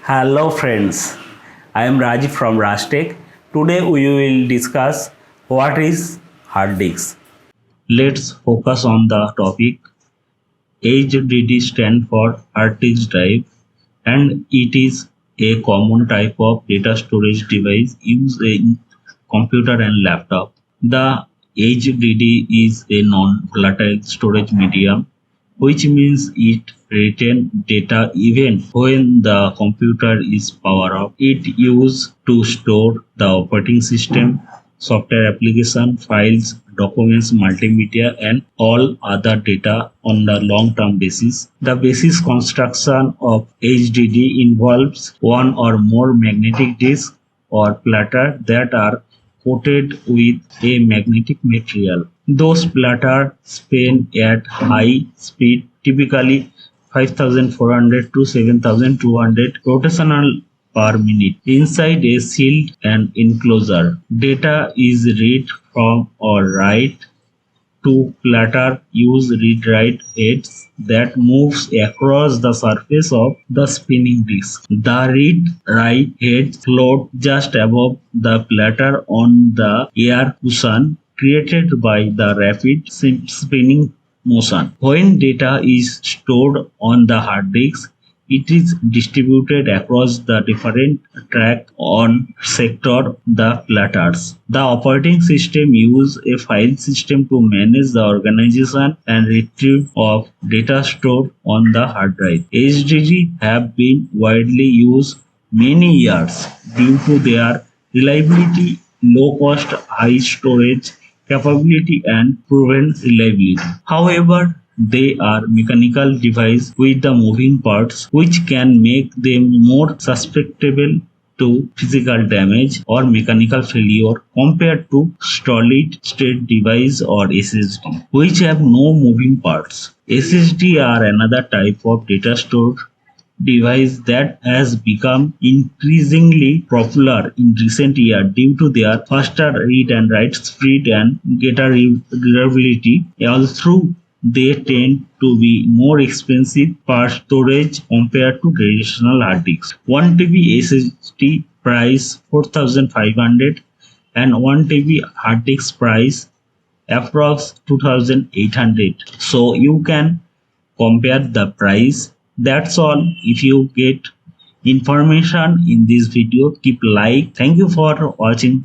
Hello friends, I am Rajiv from Rajtech. Today we will discuss what is hard disk. Let's focus on the topic. HDD stand for hard disk drive and it is a common type of data storage device used in computer and laptop. The HDD is a non-volatile storage medium, which means it retains data even when the computer is powered off. It used to store the operating system, software application, files, documents, multimedia, and all other data on the long-term basis. The basis construction of HDD involves one or more magnetic disks or platter that are coated with a magnetic material. Those platters spin at high speed, typically 5400 to 7200 rotational per minute. Inside a sealed and enclosure, data is read from or write to platter use read-write heads that moves across the surface of the spinning disk. The read-write heads float just above the platter on the air cushion created by the rapid spinning motion. When data is stored on the hard disk, it is distributed across the different tracks on sector the platters. The operating system uses a file system to manage the organization and retrieve of data stored on the hard drive. HDD have been widely used many years due to their reliability, low cost, high storage capability and proven reliability. However, they are mechanical devices with the moving parts which can make them more susceptible to physical damage or mechanical failure compared to solid state device or SSD which have no moving parts. SSD are another type of data storage device that has become increasingly popular in recent years due to their faster read and write speed and data reliability. Also, they tend to be more expensive per storage compared to traditional hard disks. 1 TB SSD price 4500 and 1 TB hard disk price approx 2800. So you can compare the price. That's all. If you get information in this video, keep like. Thank you for watching.